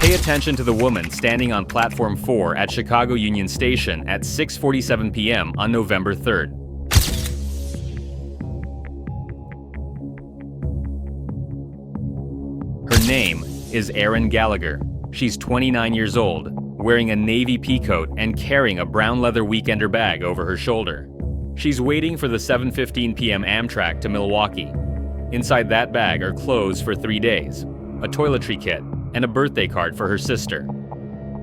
Pay attention to the woman standing on platform 4 at Chicago Union Station at 6:47 p.m. on November 3rd. Her name is Erin Gallagher. She's 29 years old, wearing a navy peacoat and carrying a brown leather weekender bag over her shoulder. She's waiting for the 7:15 p.m. Amtrak to Milwaukee. Inside that bag are clothes for 3 days, a toiletry kit, and a birthday card for her sister.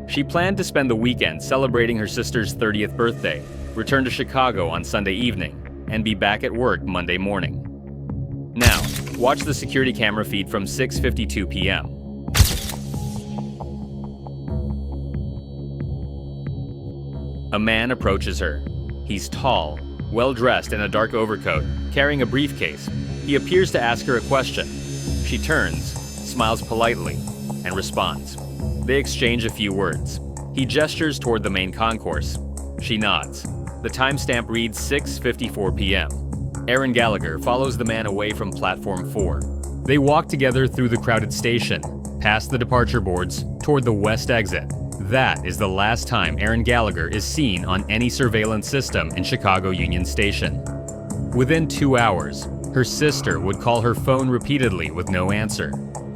She planned to spend the weekend celebrating her sister's 30th birthday, return to Chicago on Sunday evening, and be back at work Monday morning. Now, watch the security camera feed from 6:52 p.m. A man approaches her. He's tall, well-dressed in a dark overcoat, carrying a briefcase. He appears to ask her a question. She turns, smiles politely, and responds. They exchange a few words. He gestures toward the main concourse. She nods. The timestamp reads 6:54 p.m. Erin Gallagher follows the man away from platform 4. They walk together through the crowded station, past the departure boards, toward the west exit. That is the last time Erin Gallagher is seen on any surveillance system in Chicago Union Station. Within 2 hours, her sister would call her phone repeatedly with no answer.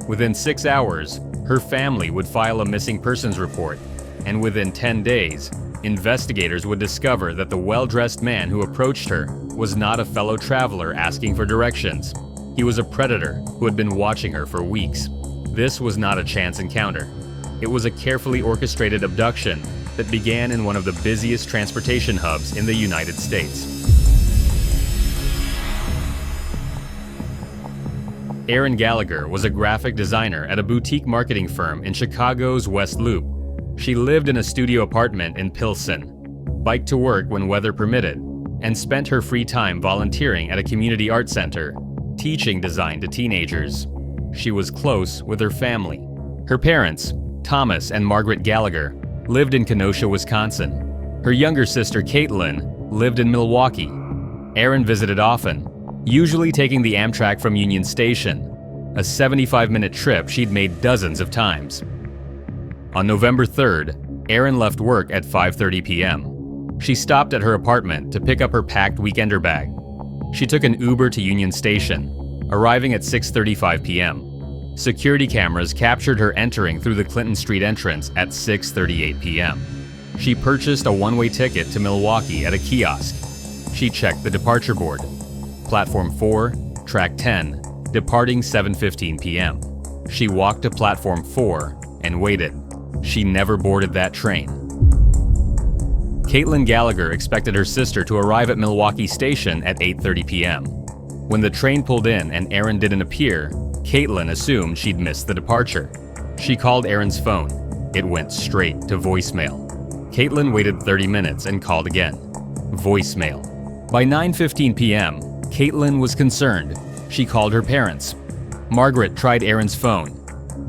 Within 6 hours, her family would file a missing persons report. And within 10 days, investigators would discover that the well-dressed man who approached her was not a fellow traveler asking for directions. He was a predator who had been watching her for weeks. This was not a chance encounter. It was a carefully orchestrated abduction that began in one of the busiest transportation hubs in the United States. Erin Gallagher was a graphic designer at a boutique marketing firm in Chicago's West Loop. She lived in a studio apartment in Pilsen, biked to work when weather permitted, and spent her free time volunteering at a community art center, teaching design to teenagers. She was close with her family. Her parents, Thomas and Margaret Gallagher, lived in Kenosha, Wisconsin. Her younger sister, Caitlin, lived in Milwaukee. Erin visited often, usually taking the Amtrak from Union Station, a 75-minute trip she'd made dozens of times. On November 3rd, Erin left work at 5:30 p.m. She stopped at her apartment to pick up her packed weekender bag. She took an Uber to Union Station, arriving at 6:35 p.m. Security cameras captured her entering through the Clinton Street entrance at 6:38 p.m. She purchased a one-way ticket to Milwaukee at a kiosk. She checked the departure board. Platform 4, track 10, departing 7:15 p.m. She walked to platform 4 and waited. She never boarded that train. Caitlin Gallagher expected her sister to arrive at Milwaukee Station at 8:30 p.m. When the train pulled in and Erin didn't appear, Caitlin assumed she'd missed the departure. She called Erin's phone. It went straight to voicemail. Caitlin waited 30 minutes and called again. Voicemail. By 9:15 p.m., Caitlin was concerned. She called her parents. Margaret tried Erin's phone.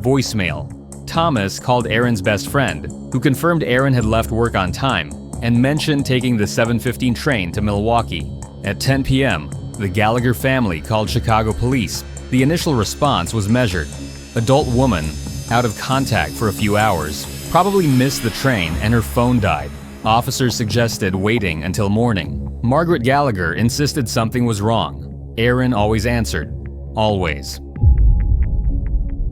Voicemail. Thomas called Erin's best friend, who confirmed Erin had left work on time and mentioned taking the 7:15 train to Milwaukee. At 10 p.m., the Gallagher family called Chicago police. The initial response was measured. Adult woman, out of contact for a few hours, probably missed the train and her phone died. Officers suggested waiting until morning. Margaret Gallagher insisted something was wrong. Erin always answered. Always.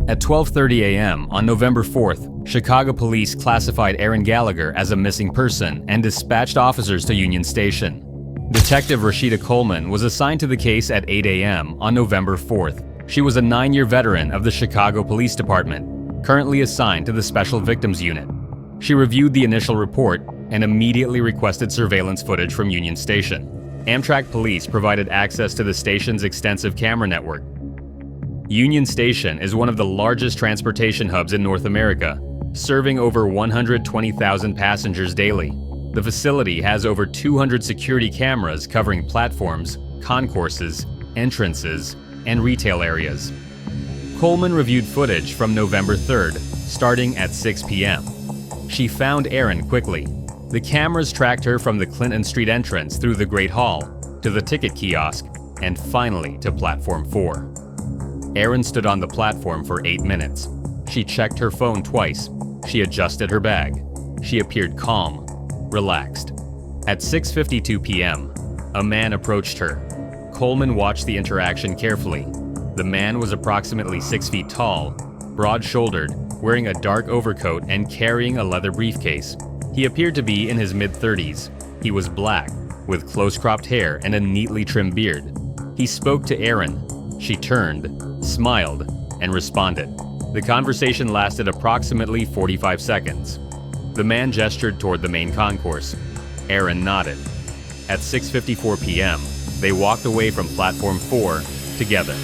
At 12:30 a.m. on November 4th, Chicago police classified Erin Gallagher as a missing person and dispatched officers to Union Station. Detective Rashida Coleman was assigned to the case at 8 a.m. on November 4th. She was a 9-year veteran of the Chicago Police Department, currently assigned to the Special Victims Unit. She reviewed the initial report and immediately requested surveillance footage from Union Station. Amtrak police provided access to the station's extensive camera network. Union Station is one of the largest transportation hubs in North America, serving over 120,000 passengers daily. The facility has over 200 security cameras covering platforms, concourses, entrances, and retail areas. Coleman reviewed footage from November 3rd, starting at 6 p.m. She found Erin quickly. The cameras tracked her from the Clinton Street entrance through the Great Hall, to the ticket kiosk, and finally to platform 4. Erin stood on the platform for 8 minutes. She She checked her phone twice. She adjusted her bag. She appeared calm, relaxed. At 6:52 p.m., a man approached her. Coleman watched the interaction carefully. The man was approximately 6 feet tall, broad-shouldered, wearing a dark overcoat and carrying a leather briefcase. He appeared to be in his mid-30s. He was black, with close-cropped hair and a neatly trimmed beard. He spoke to Erin. She turned, smiled, and responded. The conversation lasted approximately 45 seconds. The man gestured toward the main concourse. Erin nodded. At 6:54 p.m., they walked away from Platform 4 together.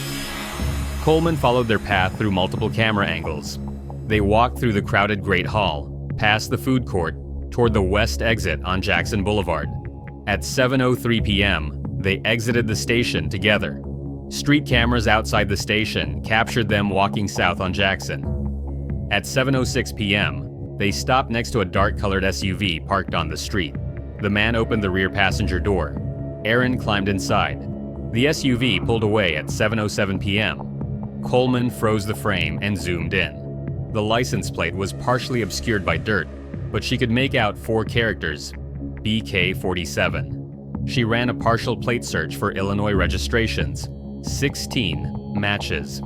Coleman followed their path through multiple camera angles. They walked through the crowded Great Hall, past the food court, toward the west exit on Jackson Boulevard. At 7:03 p.m., they exited the station together. Street cameras outside the station captured them walking south on Jackson. At 7:06 p.m., they stopped next to a dark-colored SUV parked on the street. The man opened the rear passenger door. Erin climbed inside. The SUV pulled away at 7:07 p.m. Coleman froze the frame and zoomed in. The license plate was partially obscured by dirt, but she could make out 4 characters, BK47. She ran a partial plate search for Illinois registrations, 16 matches.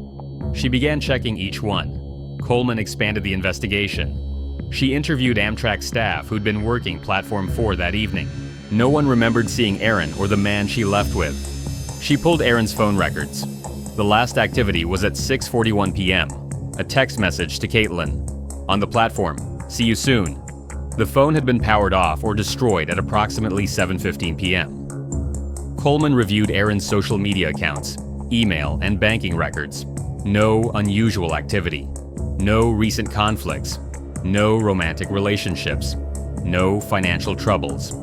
She began checking each one. Coleman expanded the investigation. She interviewed Amtrak staff who'd been working Platform 4 that evening. No one remembered seeing Erin or the man she left with. She pulled Erin's phone records. The last activity was at 6:41 p.m., a text message to Caitlin. On the platform, "See you soon." The phone had been powered off or destroyed at approximately 7:15 p.m. Coleman reviewed Erin's social media accounts, email, and banking records. No unusual activity. No recent conflicts. No romantic relationships. No financial troubles.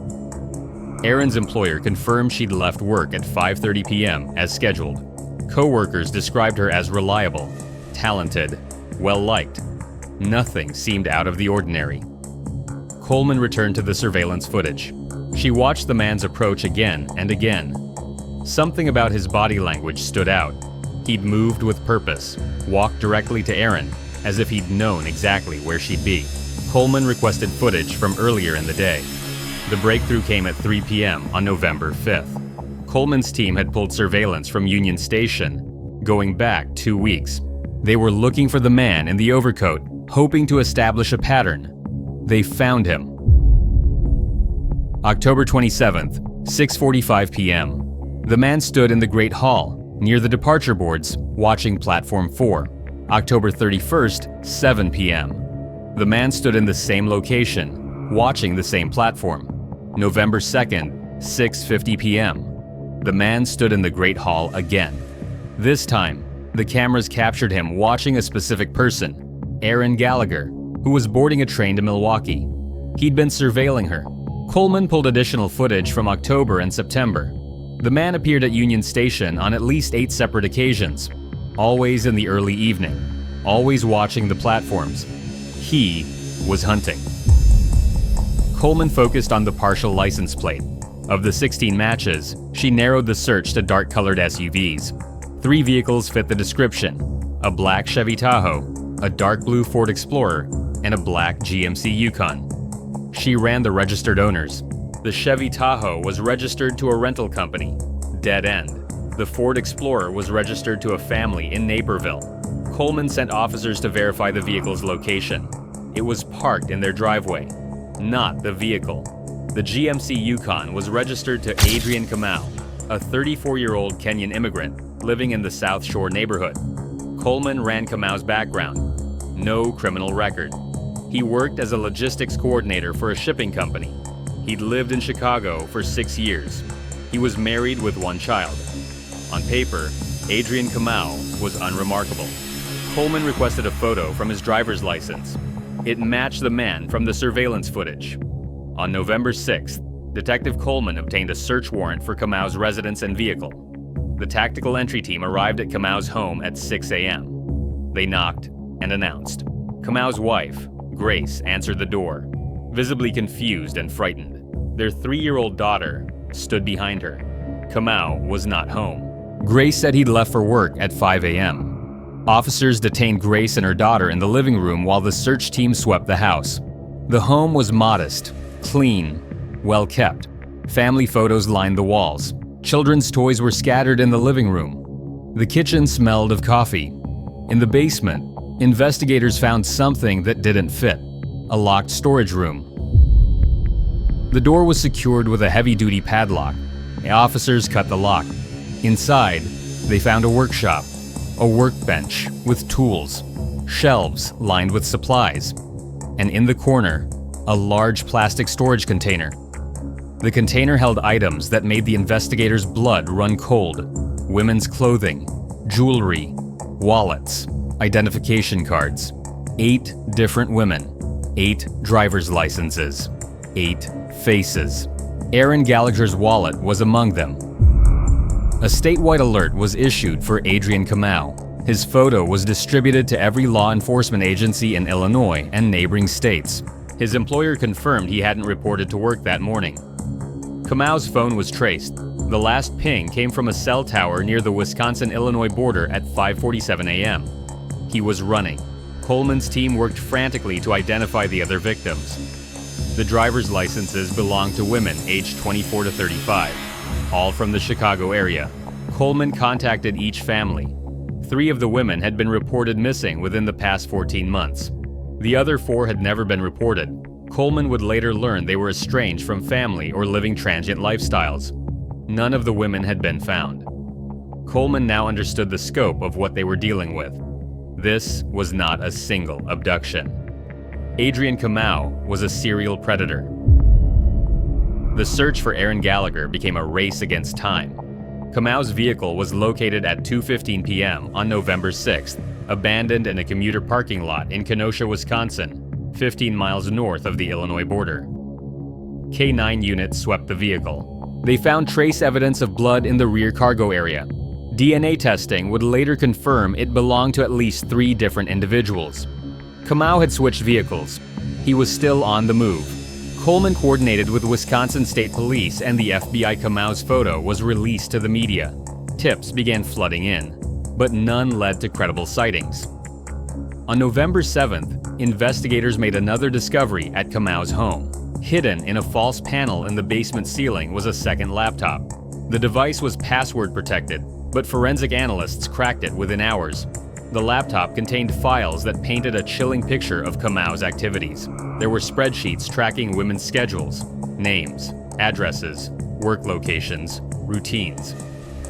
Erin's employer confirmed she'd left work at 5:30 p.m. as scheduled. Co-workers described her as reliable, talented, well-liked. Nothing seemed out of the ordinary. Coleman returned to the surveillance footage. She watched the man's approach again and again. Something about his body language stood out. He'd moved with purpose, walked directly to Erin, as if he'd known exactly where she'd be. Coleman requested footage from earlier in the day. The breakthrough came at 3 p.m. on November 5th. Coleman's team had pulled surveillance from Union Station, going back 2 weeks. They were looking for the man in the overcoat, hoping to establish a pattern. They found him. October 27th, 6:45 p.m. The man stood in the Great Hall, near the departure boards, watching Platform 4. October 31st, 7 p.m. The man stood in the same location, watching the same platform. November 2nd, 6:50 p.m. The man stood in the Great Hall again. This time, the cameras captured him watching a specific person, Erin Gallagher, who was boarding a train to Milwaukee. He'd been surveilling her. Coleman pulled additional footage from October and September. The man appeared at Union Station on at least 8 separate occasions, always in the early evening, always watching the platforms. He was hunting. Coleman focused on the partial license plate. Of the 16 matches, she narrowed the search to dark-colored SUVs. 3 vehicles fit the description: a black Chevy Tahoe, a dark blue Ford Explorer, and a black GMC Yukon. She ran the registered owners. The Chevy Tahoe was registered to a rental company, Dead End. The Ford Explorer was registered to a family in Naperville. Coleman sent officers to verify the vehicle's location. It was parked in their driveway, not the vehicle. The GMC Yukon was registered to Adrian Kamau, a 34-year-old Kenyan immigrant living in the South Shore neighborhood. Coleman ran Kamau's background. No criminal record. He worked as a logistics coordinator for a shipping company. He'd lived in Chicago for 6 years. He was married with 1 child. On paper, Adrian Kamau was unremarkable. Coleman requested a photo from his driver's license. It matched the man from the surveillance footage. On November 6th, Detective Coleman obtained a search warrant for Kamau's residence and vehicle. The tactical entry team arrived at Kamau's home at 6 a.m. They knocked and announced. Kamau's wife, Grace, answered the door, visibly confused and frightened. Their 3-year-old daughter stood behind her. Kamau was not home. Grace said he'd left for work at 5 a.m. Officers detained Grace and her daughter in the living room while the search team swept the house. The home was modest, clean, well kept. Family photos lined the walls. Children's toys were scattered in the living room. The kitchen smelled of coffee. In the basement, investigators found something that didn't fit: a locked storage room. The door was secured with a heavy-duty padlock. The officers cut the lock. Inside, they found a workshop, a workbench with tools, shelves lined with supplies, and in the corner, a large plastic storage container. The container held items that made the investigators' blood run cold: women's clothing, jewelry, wallets, identification cards. 8 different women, 8 driver's licenses, 8 faces. Erin Gallagher's wallet was among them. A statewide alert was issued for Adrian Kamau. His photo was distributed to every law enforcement agency in Illinois and neighboring states. His employer confirmed he hadn't reported to work that morning. Kamau's phone was traced. The last ping came from a cell tower near the Wisconsin-Illinois border at 5:47 a.m. He was running. Coleman's team worked frantically to identify the other victims. The driver's licenses belonged to women aged 24 to 35, all from the Chicago area. Coleman contacted each family. 3 of the women had been reported missing within the past 14 months. The other 4 had never been reported. Coleman would later learn they were estranged from family or living transient lifestyles. None of the women had been found. Coleman now understood the scope of what they were dealing with. This was not a single abduction. Adrian Kamau was a serial predator. The search for Erin Gallagher became a race against time. Kamau's vehicle was located at 2:15 p.m. on November 6th, abandoned in a commuter parking lot in Kenosha, Wisconsin, 15 miles north of the Illinois border. K-9 units swept the vehicle. They found trace evidence of blood in the rear cargo area. DNA testing would later confirm it belonged to at least 3 different individuals. Kamau had switched vehicles. He was still on the move. Coleman coordinated with Wisconsin State Police, and the FBI. Kamau's photo was released to the media. Tips began flooding in, but none led to credible sightings. On November 7th, investigators made another discovery at Kamau's home. Hidden in a false panel in the basement ceiling was a second laptop. The device was password protected, but forensic analysts cracked it within hours. The laptop contained files that painted a chilling picture of Kamau's activities. There were spreadsheets tracking women's schedules, names, addresses, work locations, routines.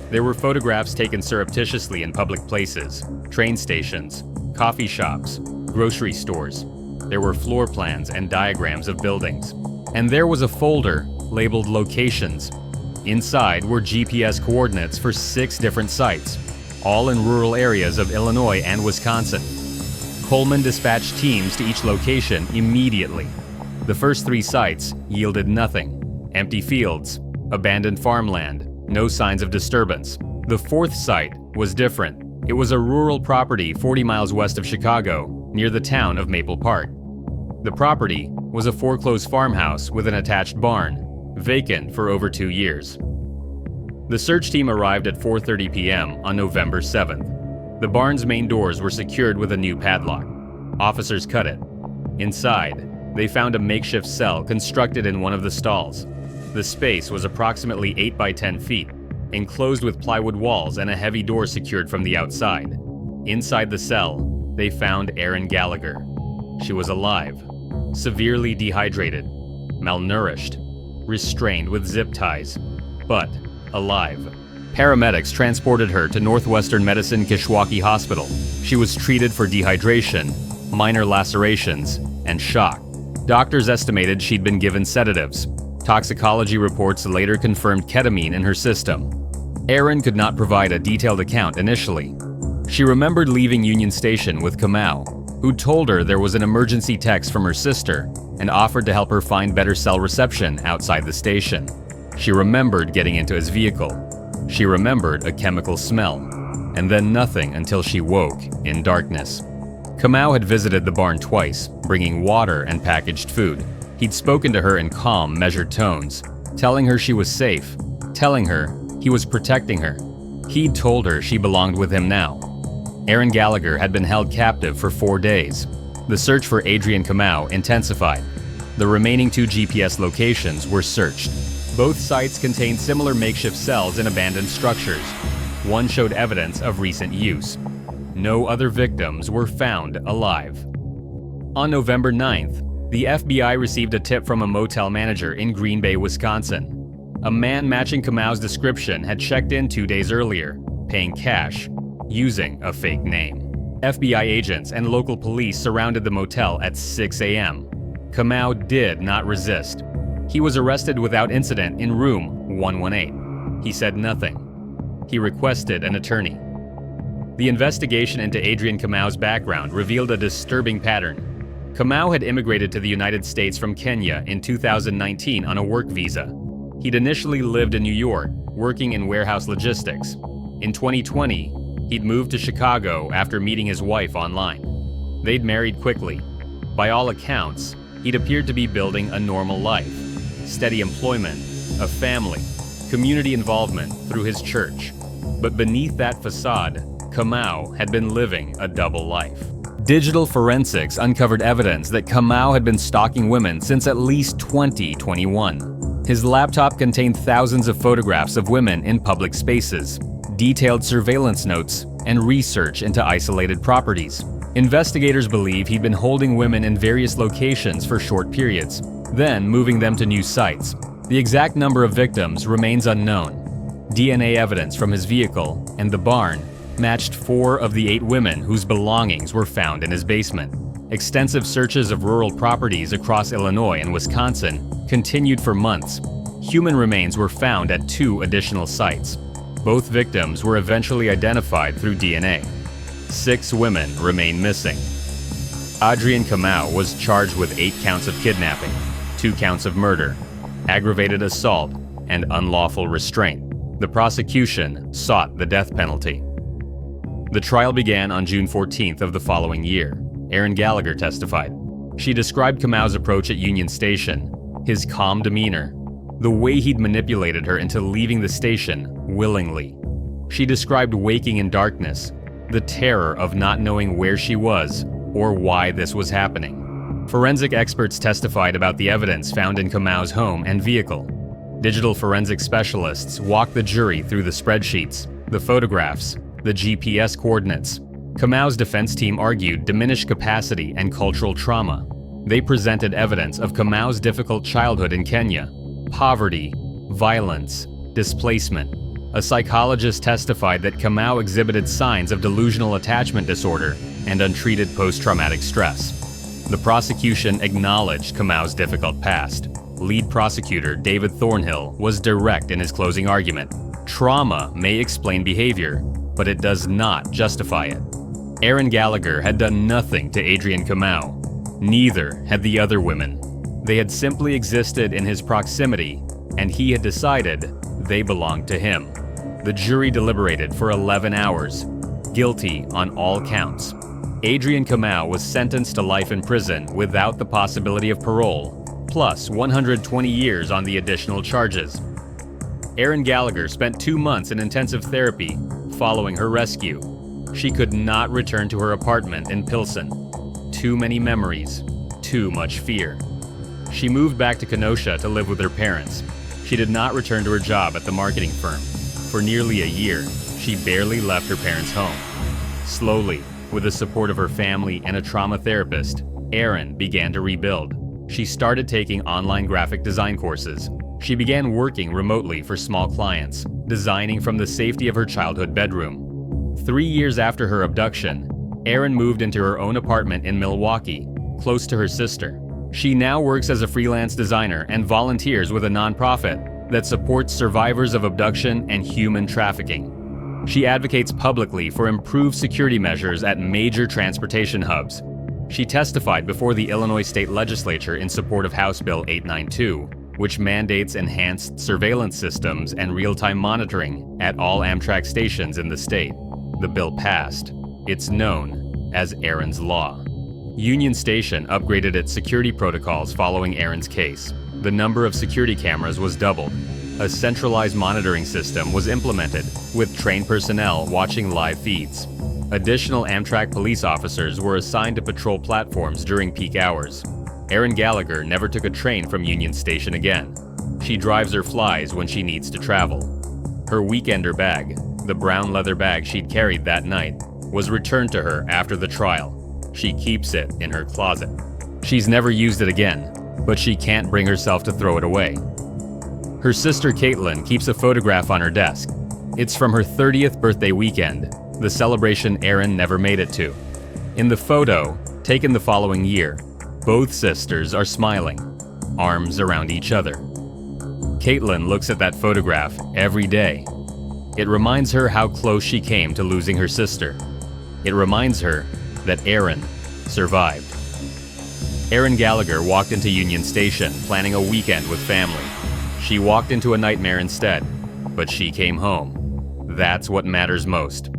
There were photographs taken surreptitiously in public places, train stations, coffee shops, grocery stores. There were floor plans and diagrams of buildings. And there was a folder labeled Locations. Inside were GPS coordinates for 6 different sites, all in rural areas of Illinois and Wisconsin. Coleman dispatched teams to each location immediately. The first 3 sites yielded nothing: empty fields, abandoned farmland, no signs of disturbance. The 4th site was different. It was a rural property 40 miles west of Chicago, near the town of Maple Park. The property was a foreclosed farmhouse with an attached barn, vacant for over 2 years. The search team arrived at 4:30 p.m. on November 7th. The barn's main doors were secured with a new padlock. Officers cut it. Inside, they found a makeshift cell constructed in one of the stalls. The space was approximately 8 by 10 feet, enclosed with plywood walls and a heavy door secured from the outside. Inside the cell, they found Erin Gallagher. She was alive, severely dehydrated, malnourished, restrained with zip ties, but alive. Paramedics transported her to Northwestern Medicine Kishwaukee Hospital. She was treated for dehydration, minor lacerations, and shock. Doctors estimated she'd been given sedatives. Toxicology reports later confirmed ketamine in her system. Erin could not provide a detailed account initially. She remembered leaving Union Station with Kamau, who told her there was an emergency text from her sister and offered to help her find better cell reception outside the station. She remembered getting into his vehicle. She remembered a chemical smell, and then nothing until she woke in darkness. Kamau had visited the barn twice, bringing water and packaged food. He'd spoken to her in calm, measured tones, telling her she was safe, telling her he was protecting her. He'd told her she belonged with him now. Erin Gallagher had been held captive for 4 days. The search for Adrian Kamau intensified. The remaining 2 GPS locations were searched. Both sites contained similar makeshift cells in abandoned structures. One showed evidence of recent use. No other victims were found alive. On November 9th, the FBI received a tip from a motel manager in Green Bay, Wisconsin. A man matching Kamau's description had checked in 2 days earlier, paying cash, using a fake name. FBI agents and local police surrounded the motel at 6 a.m. Kamau did not resist. He was arrested without incident in room 118. He said nothing. He requested an attorney. The investigation into Adrian Kamau's background revealed a disturbing pattern. Kamau had immigrated to the United States from Kenya in 2019 on a work visa. He'd initially lived in New York, working in warehouse logistics. In 2020, he'd moved to Chicago after meeting his wife online. They'd married quickly. By all accounts, he'd appeared to be building a normal life. Steady employment, a family, community involvement through his church. But beneath that facade, Kamau had been living a double life. Digital forensics uncovered evidence that Kamau had been stalking women since at least 2021. His laptop contained thousands of photographs of women in public spaces, detailed surveillance notes, and research into isolated properties. Investigators believe he'd been holding women in various locations for short periods, then moving them to new sites. The exact number of victims remains unknown. DNA evidence from his vehicle and the barn matched 4 of the 8 women whose belongings were found in his basement. Extensive searches of rural properties across Illinois and Wisconsin continued for months. Human remains were found at 2 additional sites. Both victims were eventually identified through DNA. 6 women remain missing. Adrian Kamau was charged with 8 counts of kidnapping, 2 counts of murder, aggravated assault, and unlawful restraint. The prosecution sought the death penalty. The trial began on June 14th of the following year. Erin Gallagher testified. She described Kamau's approach at Union Station, his calm demeanor, the way he'd manipulated her into leaving the station willingly. She described waking in darkness, the terror of not knowing where she was or why this was happening. Forensic experts testified about the evidence found in Kamau's home and vehicle. Digital forensic specialists walked the jury through the spreadsheets, the photographs, the GPS coordinates. Kamau's defense team argued diminished capacity and cultural trauma. They presented evidence of Kamau's difficult childhood in Kenya, poverty, violence, displacement. A psychologist testified that Kamau exhibited signs of delusional attachment disorder and untreated post-traumatic stress. The prosecution acknowledged Kamau's difficult past. Lead prosecutor David Thornhill was direct in his closing argument. Trauma may explain behavior, but it does not justify it. Erin Gallagher had done nothing to Adrian Kamau. Neither had the other women. They had simply existed in his proximity, and he had decided they belonged to him. The jury deliberated for 11 hours, guilty on all counts. Adrian Kamau was sentenced to life in prison without the possibility of parole, plus 120 years on the additional charges. Erin Gallagher spent 2 months in intensive therapy following her rescue. She could not return to her apartment in Pilsen. Too many memories, too much fear. She moved back to Kenosha to live with her parents. She did not return to her job at the marketing firm. For nearly a year, she barely left her parents' home. Slowly, with the support of her family and a trauma therapist, Erin began to rebuild. She started taking online graphic design courses. She began working remotely for small clients, designing from the safety of her childhood bedroom. 3 years after her abduction, Erin moved into her own apartment in Milwaukee, close to her sister. She now works as a freelance designer and volunteers with a nonprofit that supports survivors of abduction and human trafficking. She advocates publicly for improved security measures at major transportation hubs. She testified before the Illinois State Legislature in support of House Bill 892, which mandates enhanced surveillance systems and real-time monitoring at all Amtrak stations in the state. The bill passed. It's known as Erin's Law. Union Station upgraded its security protocols following Erin's case. The number of security cameras was doubled. A centralized monitoring system was implemented, with trained personnel watching live feeds. Additional Amtrak police officers were assigned to patrol platforms during peak hours. Erin Gallagher never took a train from Union Station again. She drives or flies when she needs to travel. Her weekender bag, the brown leather bag she'd carried that night, was returned to her after the trial. She keeps it in her closet. She's never used it again, but she can't bring herself to throw it away. Her sister Caitlin keeps a photograph on her desk. It's from her 30th birthday weekend, the celebration Erin never made it to. In the photo, taken the following year, both sisters are smiling, arms around each other. Caitlin looks at that photograph every day. It reminds her how close she came to losing her sister. It reminds her that Erin survived. Erin Gallagher walked into Union Station planning a weekend with family. She walked into a nightmare instead, but she came home. That's what matters most.